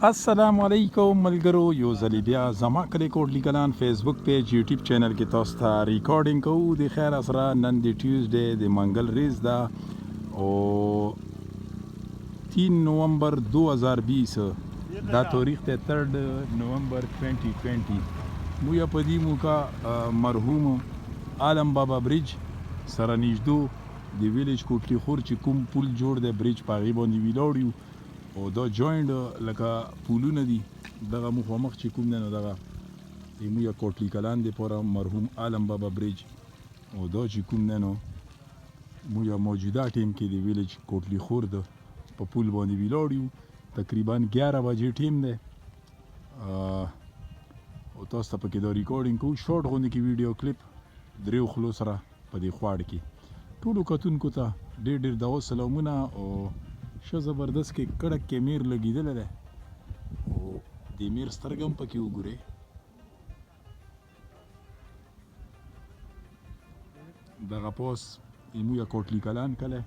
السلام علیکم ملګرو، یو ځلې بیا زما کلی کوټلی کلان فیسبوک پیج یوټیوب چینل کې تاسو ته ریکارډینګ کوو د خیر سره. نن د ټیوزډے د منګل ریز ده او 3 نومبر 2020 دا تاریخ ته 3 نومبر 2020 مویا په دې موقع مرحوم عالم بابا برج سره نږدې د ویلیج کوټلی خور چې کوم پل جوړ دی برج په هغې باندې ویلاړ یو او دا جوینډ لکه پولونه دي دغه مخامخ چې کوم دی نو دغه موږ کوټلی کلان دی پوره مرحوم عالم بابا برج او دا چې کوم دی نو موږ موجوده ټیم کې د ویلیج کوټلی خور د په پول باندې ویلاړ یو تقریبا 11 بجې ټیم دی او تاسو ته پکې دا ریکارډینګ کوو شارټ غوندې کې ویډیو کلیپ دریو خلو سره په دې خواړ کې ټولو کتونکو ته ډېر ډېر دغه سلامونه او ښه زبردست کې کړک کې میر لګېدلی دی او د میر سترګه هم پکې وګورئ. دغه پاس موږ کوټلی کلان کلی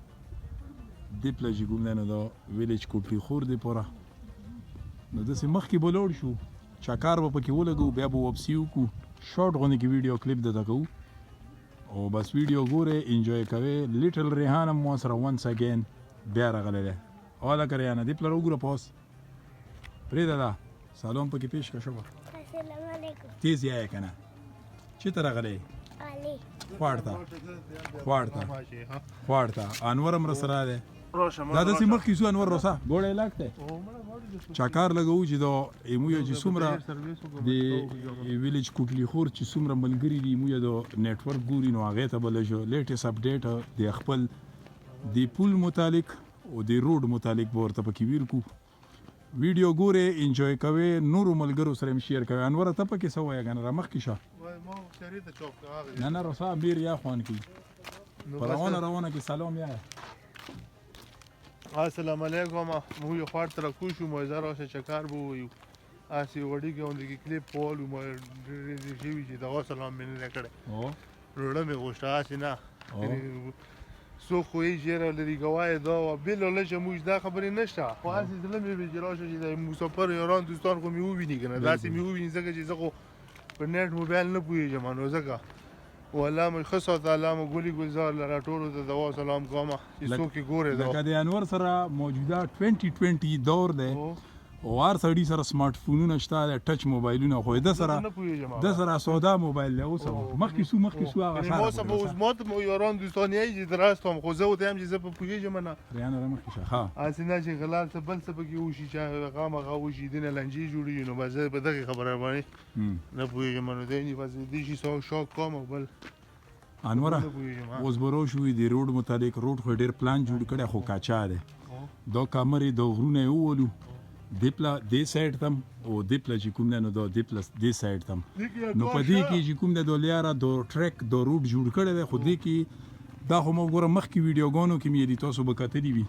دې پله چې کوم دی نو دا ویلیج کوټلی خور دی پوره نو داسې مخکې به لاړ شو چکر به پکې ولګو بیا به واپسي وکړو شارټ غوندې کې ویډیو کلیپ درته کوو او بس ویډیو ګورئ انجوی کوئ. لیټل ریحان هم ما سره ونس اګین بیا راغلی دی. حالا که ریحانه دې پله راوګوره پاس پرېږده دا سلام پکې پیش که ښه به السلام علیکم. تیز یې که نه چېرته راغلی خواړ ته انور هم راسره دی دا داسې مخکې سو انور راسه ګوړه یې لاک دی چکر لګوو چې دا موږ چې څومره د ویلیج کوټلی خور چې څومره ملګري دي موږ د نیټورک ګوري نو هغې ته به لږ لیټیسټ اپډیټ د خپل د پول متعلق او د روډ متعلق به ورته پکې ویل کو ویډیو ګورئ انجوی کوئ نورو ملګرو سره هم شیر کوئ. انوره ته پکې څه وایه که نه را مخکې شه نه نه رسا بیر یا خوان کی په روانه کې سلام یا السلام علیکم. موږ خوار ته راکوشو مو زه چکر به ویو اسی وړي کې اون کې کلیپ پول مو ډېر شي چې دا سلام مې نه کړه او روړه مې غوښته اسی نه سو خوې جره لري ګوای دا بل له چې موږ دا خبرې نشته خو اسی زله مې به جراشه چې د مسافر یاران دوستان خو مې وویني کنه داسې مې وویني ځکه چې زه خو په نیټ موبایل نه پوهېږم نو ځکه والله مې ښه ساته الله مو ګلي ګلزار لره ټولو ته دوا سلام کوم چې څوک یې ګورې لکه د انور سره موجوده 2020 دور دی او هر سړي سره سمارټ فونونه شته د ټچ موبایلونه خو د سره سودا موبایل دی اوس مخکې سو هغه مو سبا اوس مات مو یاران دوستان یې چې دراستم خو زه ته هم چې زه په پوهېږم نه ریانه را مخکې شه ها اسی نه چې غلال څه بل څه پکې وشي چې هغه وشي دینه لنجې جوړي نو بس په دغه خبره باندې نه پوهېږم نو دی بس دې شي شوق کوم بل انوره اوس برو شوې د روډ متعلق روډ خو ډېر پلان جوړ کړی خو کاچا دی دا کمرې د غرونه یې وولو دیپلا دې سایډ تم او دیپلا چې کوم دی نو دا دیپلا دې سایډ تم نو په دې کې چې کوم دی د لیاره د ټریک د روډ جوړ کړی دی خو دې کې دا خو مو ګوره مخکې ویډیوګانو کې مې دي تاسو به کتلي وي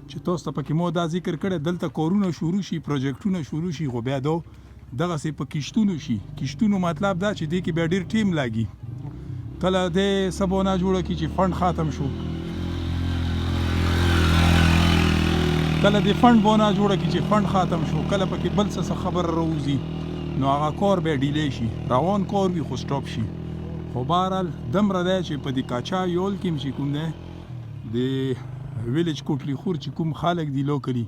چې تاسو ته پکې مو دا ذکر کړی دلته کارونه شروع شي پروجیکټونه شروع شي خو بیا دغسې په کشتونو شي کشتونو مطلب دا چې دې کې بیا ډېر ټیم لاګي کله دې سبونه جوړه کړي چې فنډ ختم شو کله د فنډ بونه جوړه کړي چې فنډ ختم شو کله پکې بل څه خبر راوځي نو هغه کار بیا ډیلی شي روان کار وي خو سټاپ شي خو بهرحال دومره دی چې په دې کاچا یول کې چې کوم دی د ویلیج کوټلی خور چې کوم خلک دي لوکلي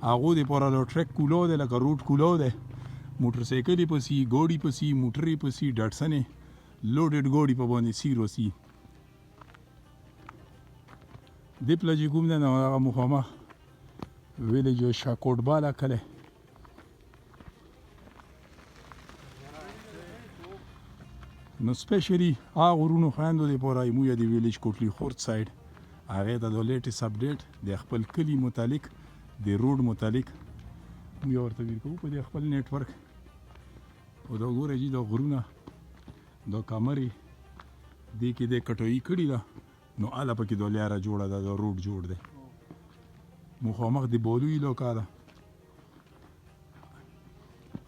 هغو دپاره د ټریک کولاو دی لکه روډ کولاو دی موټرسایکلې پسې ګاډي پسې موټرې پسې ډاټسنې لوډډ ګاډي په باندې سیر وسي دې پله چې کوم دی نو هغه مخامخ ویلیج شاکوټ بالا کلی نو سپیشلی هغه غرونو خویندو دپاره موږ د ویلیج کوټلی خورد سایډ هغې ته د لیټیسټ اپډیټ د خپل کلي متعلق د روډ متعلق موږ ورته ویل کوو په دې خپل نیټورک او دا ګوره چې دا غرونه دا کمرې دې کې د کټویي کړي ده نو هله پکې دا لیاره جوړه ده دا روډ جوړ دی مخامخ د بولوی علاقه ده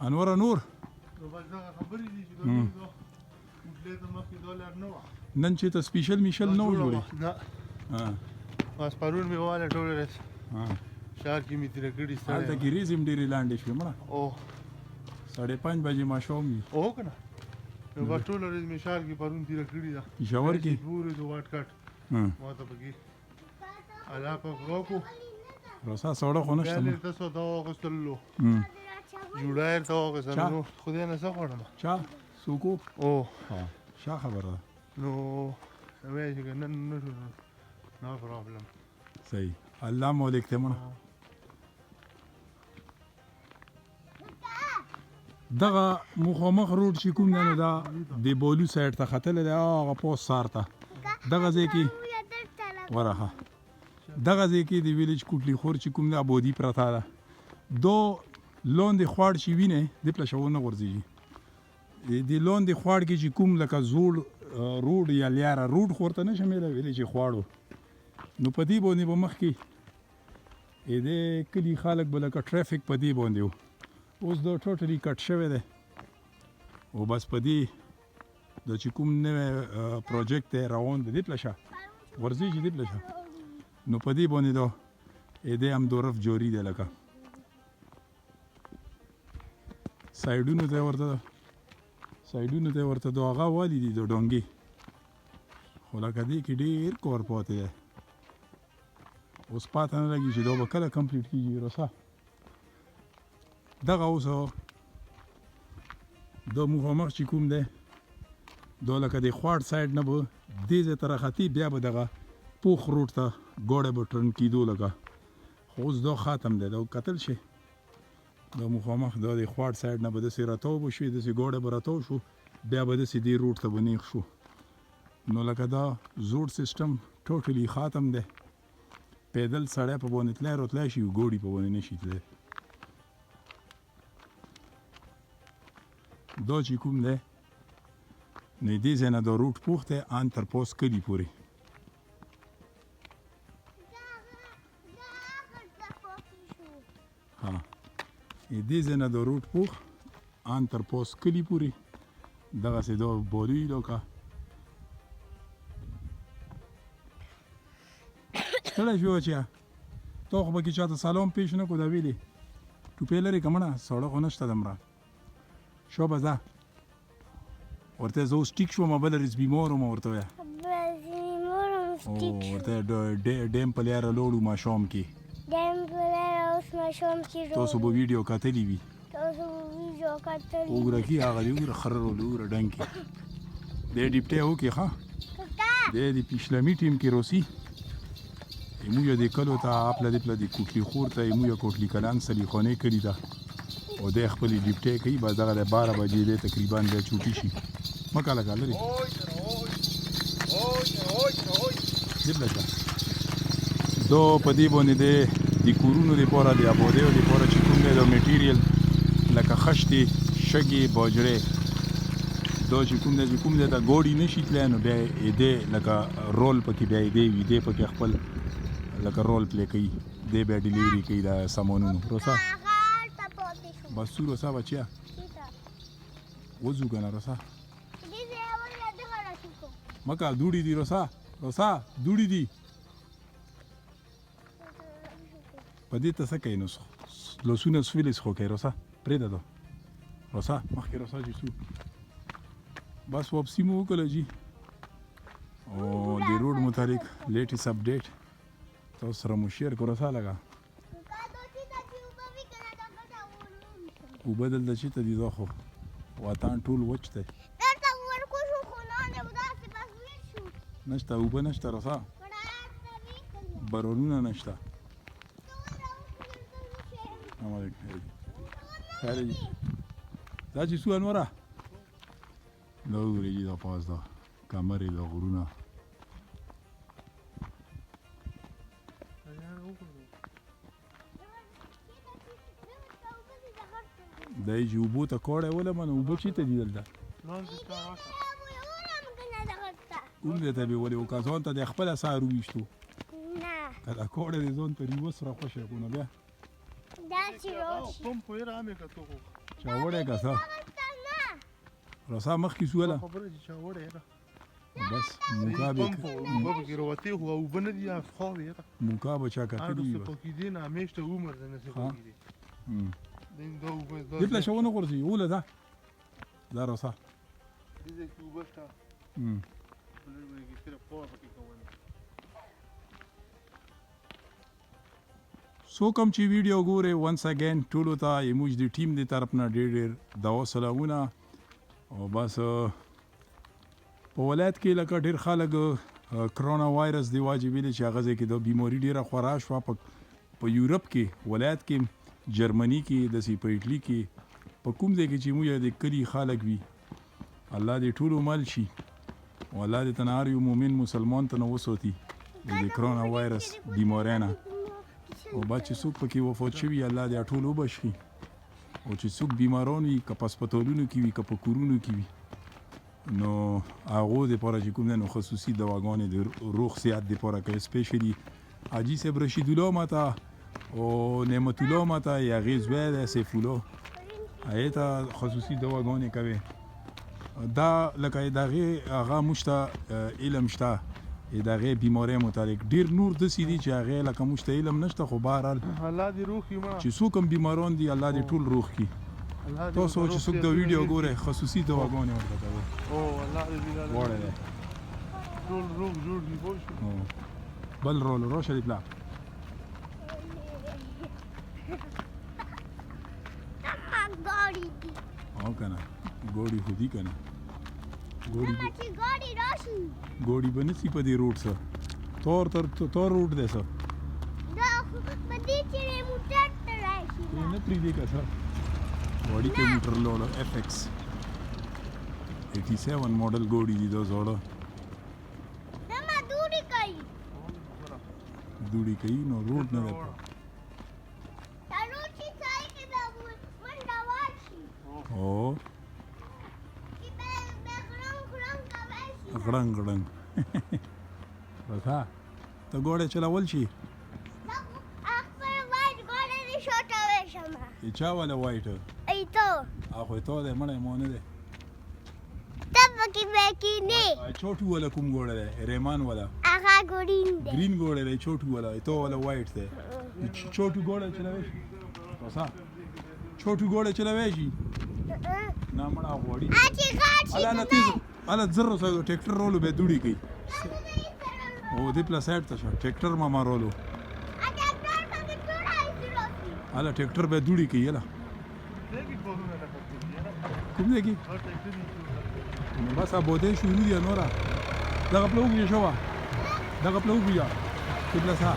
انوره نور نن چې ته سپیشل میشل نه و جوړې نه پرون مې واله ټوله شار کې مې تېره کړي هلته کې ریز هم ډېرې لاندې شوې مړه او 5:30 بجې ماښام وي او که نه نو بس ټوله ورځ مې شار کې پرون تېره کړې ده پېښور کې پورې د واټ کټ ما ته پکې الله پاک راکړو رسا سوړه خو نشته بیا تاسو ته واخیستلو جوړه یې ته واخیستلو نو خدای نه څه غواړم چا څوک او ښه خبره ده نو وایي چې نن نه شو نو پرابلم صحیح الله مولک ته مړه دغه مخامخ روډ چې کوم دی نو دا د بولو سایډ ته ختلی دی هغه پوسټ سار ته دغه ځای کې ورخه دغه ځای کې د ویلیج کوټلي خور چې کوم دی ابودي پرته ده دو لاندې خواړ چې وینې دې پله شاونه غورځېږي د لاندې خواړ کې چې کوم لکه زوړ روډ یا لیاره روډ خو ورته نه شمیله ویلې چې خواړو نو په دې باندې به مخکې دې کلي خلک به لکه ټرافیک په دې باندې و اوس دا ټوټلي کټ شوی دی او بس په دې دا چې کوم نوی پروجیکټ دی روان دی دې پله شه ورځېږي دې پله شه نو په دې باندې دا دې هم دورف جوړي دی لکه سایډونو ته ورته د هغه والي دي د ډونګې خو لکه دې کې ډېر کور پاتې دی اوس پاته نه لګي چې دا به کله کمپلیټ کېږي رسا دغه اوس د مخامخ چې کوم دی دا لکه د خواړ سایډ نه به دې ځای ته راختي بیا به دغه پوخ روډ ته ګاډی به ټرن کېدو لکه خو اوس دا ختم دی دا کتل شي دا مخامخ دا د خواړ سایډ نه به داسې راتاو به شوې داسې ګاډی به راتاو شو بیا به داسې دې روډ ته به نیغ شو نو لکه دا زوړ سیسټم ټوټلي ختم دی پیدل سړی په باندې تللی راتلی شي ګوډي په باندې نه شي تللی دا چې کوم دی نو دې ځای نه دا روډ پوخ دی ان تر پوس کلي پورې دې ځای نه دا روډ پوخ ان تر پوس کلي پورې دغسې دا بولي لکه ستړی شوی بچیه تا خو پکې چاته سلام پیش نه کړو دا ویلې ټوپۍ لرې که مړه سړه خو نشته دمره شوبه ځه ورته زه اوس ټیک شوم بله ورځ بیمار وم ورته وایه ورته ډیم په لیاره لوړو ماښام کې تاسو به ویډیو کتلی وي وګوره کې هغه دی وګوره خرر ولې وګوره ډنګ کې دی ډیپټی وکړي ښه دی د پیشلمي ټیم کې روسي موږ د کلو ته اپله د پله د کوټلي خور ته موږ کوټلي کلان سلیخانې کړي ده او دی خپلې ډیپټی کوي بس دغه د 12 بجې دی تقریبا بیا چوټي شي مه کاله کا لرې دې پله شه دا په دې باندې دی د کورونو دپاره د ابادیو دپاره چې کوم دی دا میټیریل لکه خښتې شګې باجرې دا چې کوم دی دا ګوډي نه شي تلی نو بیا دی لکه رول پکې بیا دی وي دی پکې خپل لکه رول پلی کوي دی بیا ډیلیوري کوي دا سامانونو روسا بس څو روسا بچیا وځو که نه روسا مه کوه دوړي دي روسا دوړي دي په دې ته څه کوي نو لاسونه سویلې څخو کوي روسا پرېږده دا روسا مخکې روسا چې څو بس واپسي مو وکړله جي او د روډ متعلق لیټیسټ اپډیټ تاسو سره مو شیر کړو روسا لګه اوبه دلته چېرته دي دا خو وطن ټول وچ دی نشته اوبه نشته روسا برونونه نشته خیر جی دا چې څو انوره دا وګورئ جي دا پاس دا کمرې دا غرونه دی چې اوبو ته کوړی ولمه نو اوبه چېرته دي دلته کوم ځای ته مې ولې وکړه ځان ته دی خپله سار وویشتو که دا کوړی دی ځان ته ریوس راخوشی کړو نو بیا چاوړی که څه روسا مخکې سوله بس موکا به پمپ اوبه پکې راوتې خو اوبه نه دي خوا وې موکا به چا کتلی هغه وي څه پکې دي نه همیشه عمر ده نه څه پکې دي دا اوبه دې پله شونه غورځي اوله ده دا راسه دې کې اوبه شته بلې کې صرف پاور پکې کوي سو کوم چې ویډیو ګوره ونس اگین ټولو ته یموج دی ټیم دی طرف نه ډېر ډېر دعا سلامونه او بس په ولایت کې لکه ډېر خلک کرونا وایرس دی واجب ویل چې هغه کې د بیماری ډیره خورا شو په یورپ کې ولایت کې جرمني کې د سی په ایټلی کې په کوم ځای کې چې موږ د کلی خلک وي الله دې ټول مل شي او الله دې تنار یو مؤمن مسلمان ته نو وسوتي د کرونا وایرس بیماری نه او با چې څوک پکې وفات شوي الله دې ټول وبښي او چې څوک بیماران وي که په هسپتالونو کې وي که په کورونو کې وي نو هغو دپاره چې کوم دی نو خصوصي دواګانې د روغ صحت دپاره کوي سپیشلي حاجي صاحب رشید الله ماته او نعمت الله ماته یا هغې زوی دی سیف الله هغې ته خصوصي دواګانې کوي دا لکه د هغې هغه موږ ته علم شته د هغې بیمارۍ متعلق ډېر نور داسې دي چې هغې لکه موږ ته علم نشته خو بهرحال الله دې روغ کړي چې څوک هم بیماران دي الله دې ټول روغ کړي تاسو چې څوک د ویډیو ګورئ خصوصي دواګانې ورته کوئ او الله دې غواړی دی ټول روغ جوړ دي پوه شو بل رولو راشه دې پلا او که نه ګوړي خو دي که نه ګوړي به نسي په دې روډ سه تور روډ دی سه نه پرېږدې که څه وړي کې موټر لوړه اف ایکس 87 ماډل ګوړي دي دا زاړه دوړي کوي نو روډ نه دی او غړنګ غړنګ بسا ته ګوړې چلول شي چا والا وایټ اخو ته د مړې مونږ نه छोटू वाला कुम गोड़ा है रहमान वाला ग्रीन गोड़ा है छोटू वाला तो वाला वाइट है छोटू गोड़ा चलावे बसा छोटू गोड़ा चलावे जी ना मड़ा बॉडी अला नतीज अला जर्रो सा ट्रैक्टर रोलो बे दुड़ी गई ओ दे प्लस साइड था ट्रैक्टर मामा रोलो अला ट्रैक्टर बे दुड़ी गई अला कुम देखी بس ابوده شروع دي نورا دغه پلوږي شو دغه پلوږي قبله سا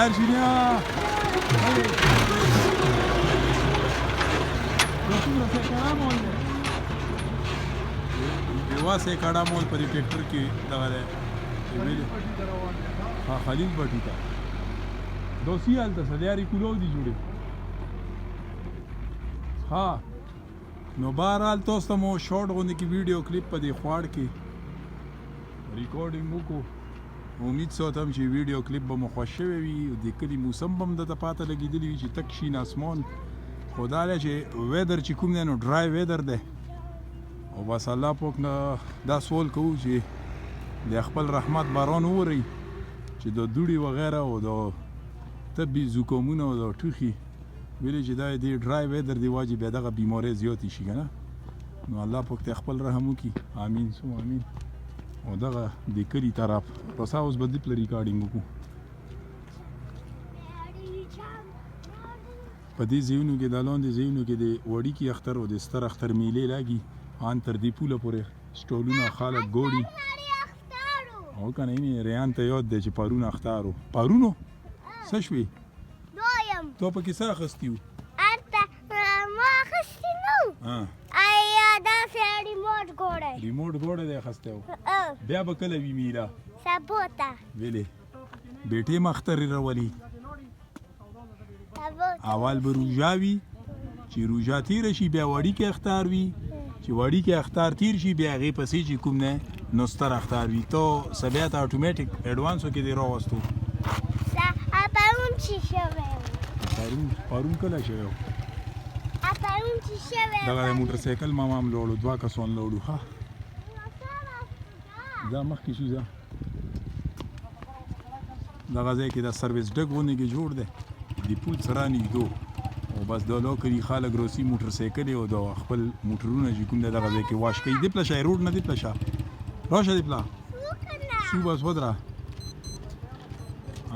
ارجنیا یوا سه کاډا مول په ټریکټر کې دغه ها خلیل بټی تا دوسی حالت سلیاری کولو دي جوړي ها نو بهرحال تاسو ته مو شارټ غوندې کې ویډیو کلیپ په دې خواړ کې ریکارډینګ وکړو امید ساتم چې ویډیو کلیپ به مو خوښ شوی وي او د کلي موسم به هم درته پاته لګېدلی وي چې تک شین اسمان خو دا دی چې ویدر چې کوم دی نو ډرای ویدر دی او بس الله پاک نه دا سوال کوو چې د خپل رحمت باران وورئ چې د دوړې وغیره او د طبي زکامونه او د ټوخي ویلې چې دا دې ډرای ویدر دی واجب بیا دغه بیمارۍ زیاتې شي که نه نو الله پاک ته خپل رحم وکړي امین سم امین او دغه د کلي طرف رسا اوس به دې پله ریکارډینګ وکړو په دې ځایونو کې د لاندې ځایونو کې د وړیکي اختر او د ستر اختر میلې لاګي ان تر دې پوله پورې سټولونه خلک ګوړي او که نه یې ریان ته یاد دی چې پرون اختر و پرونو څه شوې تو پکې څه اخیستي وو ما اخیستي نه داسې ریموټ ګوړی ریموټ ګوړی دی اخیستی و بیا به کله وي میله سبو ته ویلې بیټې م اخترې راولي اول به روژه وي چې روژه تیره شي بیا وړیکې اختر وي چې وړیکې اختر تیر شي بیا هغې پسې چې کوم دی نو ستر اختر وي تو بیا ته اټومیټیک اډوانسو کې دی راوستو پرون چې شوی پرون کله شوی و پرون چې شوی دغه موټر سایکل ماما هم لوړو دوه کسان لوړو ښه دا مخکې شو ځه دغه ځای کې دا سرویس ډک غوندې کې جوړ دی د پول سره نږدې او بس دا لوکلي خلک روسي موټر سایکلې او د خپل موټرونه چې کوم دی دغه ځای کې واش کوي دی پله شه روډ نه دی پله شه راشه دی پله شو بس ودره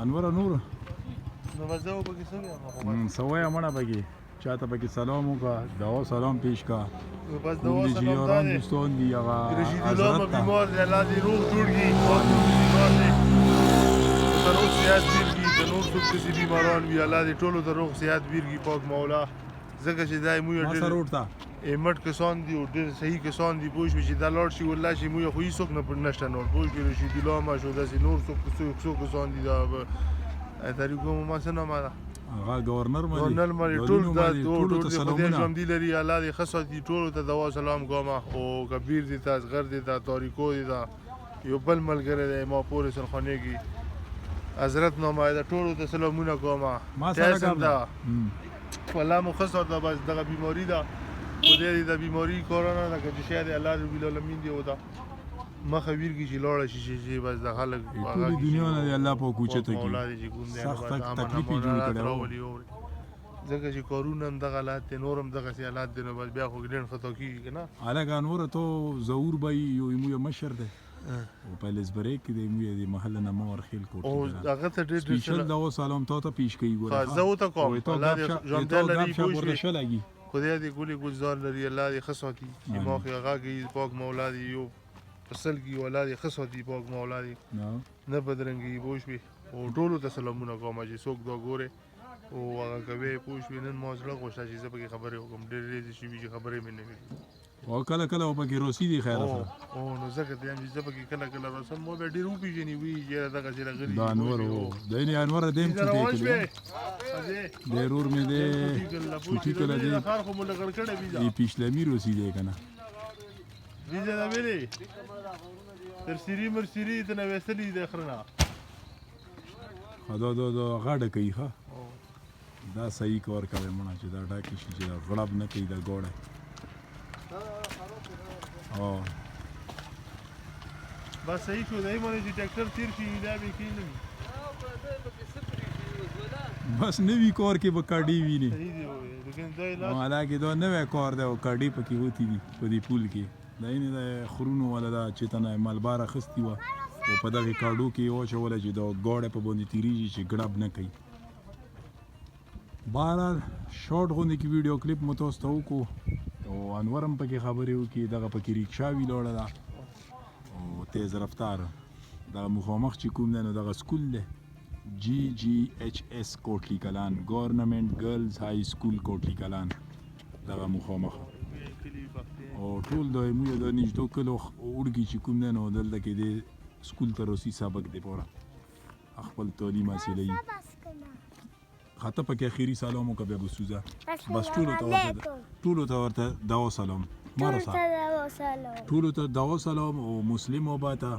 انوره نور نو بس زه پکې څنګه څه وایه مړه پکې چاته پکې سلام وکړه دعا سلام پیش کړه بس دوا کوم دي چې سلام یاران دا دی دوستان دي هغه رشید الله حضرت ته بیمار دی الله دې روغ جوړ کړي بیمار دی ته روغ صحت ویرګي د نور څوک چې بیماران وي الله دې ټولو ته روغ صحت ویرګي پاک مولا ځکه چې دا موږ ما سره ډېر روډ ته مټ کسان دي او ډېر صحیح کسان دي پوه شوې چې دا لاړ شي والله چې موږ خو هېڅوک نشته نور پوه شوې رشید الله ما شو داسې نور څوک کسان دي دا طریقو ما څه نامه ده هغه گورنر ګورنر مری ټول ته سلامونه ژوندي لري الله دې ښه ساتي ټولو ته دوا سلام کوم او کبیر دې ته اصغر دې ته تاریکو دې ته یو بل ملګری دی ما پورې سرخانې کې حضرت نمایده ټولو ته سلامونه کوم ما سره کوم والله مو ښه ساته بس دغه بیماري ده خدای دې د بیماري کرونا ده که چې شاید الله رب العالمین دې ودا مخه ویرګي چې لاړه شي چې بس د خلک ټولې دنیا نه دی الله په کوچته کې سخت تکلیف یې جوړ کړی ځکه چې کارونه هم دغه حالات دی نور هم دغسې حالات دی نو بس بیا خو ډېر خطا کېږي که نه هلکه انوره تو ظهور به یو موږ مشر دی او په لیزبرې کې دی موږ د محل نه مور خیل کوټ او هغه ته ډېر سپیشل دوا سلام تا ته پیش کوي ګوره زه ورته کوم الله دې ژوندی لري پوه ورشه لګي خدای دې ګلې ګلزار لري الله دې ښه ساتي دماغ یې هغه کوي پاک مولا دې یو فصل کې ولا دې ښه ساتي پاک مولا دې نه بدرنګي پوه شوې او ټولو ته سلامونه کوم چې څوک دا ګورې او هغه کوي پوه شوې نن ما زړه غوښته چې زه پکې خبرې وکړم ډېرې داسې شوي چې خبرې مې نه وي او کله کله پکې روسي دي خیر سره او نو ځکه ته هم چې زه پکې کله کله رسم مو به ډېر وپېژني وي یاره دغسې راغلي دا انور و دی نه انور دیم چوټې کړي دی رور مې دی چوټې کړه دی خار خو مو لګړ کړی ویزا دی پیشلمي روسي دی که نه ویزا دا ویلې تر سیري مرسیري ته نه ویستلي دی خرنه دا غاډه کوي ښه دا صحیح کار کوي مړه چې دا ډاکې شي چې دا غړب نه کوي دا ګوړه بس صحیح شو دی باندې چې ټریکټر تیر شي دا به کې نه بس نوی کار کې به کاډي ویني صحیح دی لیکن دا علاج حالانکه دا نوی کار دی او کاډي پکې وتی دي په دې پول کې دا یې د خرونو ولا دا چې تنه مالبار اخستی و او په دغه کاډو کې یو چوله چې دا ګوړه په باندې تیریږي چې ګړب نه کوي بهرحال شارټ غوندې کې ویډیو کلیپ مو تاسو ته وکړو او انور هم پکې خبرې وکړي دغه پکې ریکشا وي لاړه ده او تیز رفتار دغه مخامخ چې کوم دی نو دغه سکول دی GGHS کوټلی کلان ګورنمنټ ګرلز های سکول کوټلی کلان دغه مخامخ او ټول د موږ د نږدې کلو وړګي چې کوم دی نو دلته کې دی سکول ته روسي سبق دی پوره خپل تعلیم حاصلوي خاطه پکې اخیری سلام وکړه بیا بسوزه بس ټولو ته ورته دعا سلام ټولو ته دعا سلام او مسلم وباته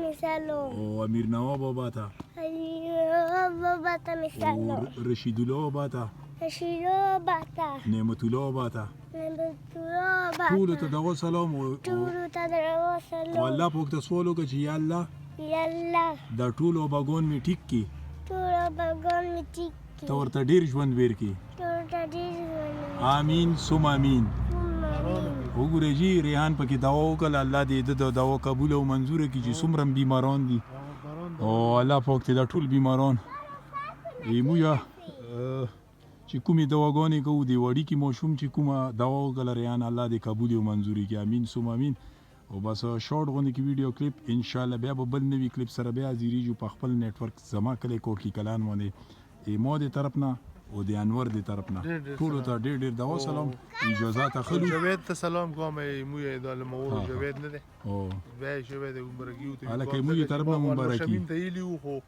مثالو او امیر نواب وباته مثالو رشید الله وباته نعمت الله وباته ټولو ته دعا سلام او الله پاک ته سوال وکړه چې یا الله دا ټولو بګون می ټیک کی ته ورته ډېر ژوند ویر کړي امین ثم امین وګورئ جی ریحان پکې دعا وکړه الله دې د دعا قبول او منظور کړي چې څومره بیماران دي او الله پاک دې دا ټول بیماران موږ چې کومې دواګانې کوو د وړي کې ماشوم چې کومه دوا وکړه ریحان الله دې قبول او منظور کړي امین ثم امین او بس شارټ غوندې کې ویډیو کلیپ ان شاء الله بیا به بل نوی کلیپ سره بیا زیریږو په خپل نیټ ورک زما کلی کوټلی کلان باندې ما دې طرف نه او د انور دې طرف نه ټولو ته ډېر ډېر دعا سلام اجازه اخلو جاوید ته سلام کوم موږ د المور جاوید نه ده او بیا جاوید مبارکي او ته الکه موږ طرف نه مبارکي شمین ته یلیو خو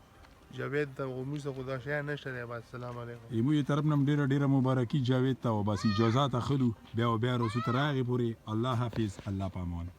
جاوید ته موږ خدا شیا نشته بس سلام علیکم موږ طرف نه ډېر مبارکي جاوید ته او بس اجازه اخلو بیا رسو تر هغه پورې الله حافظ الله پامان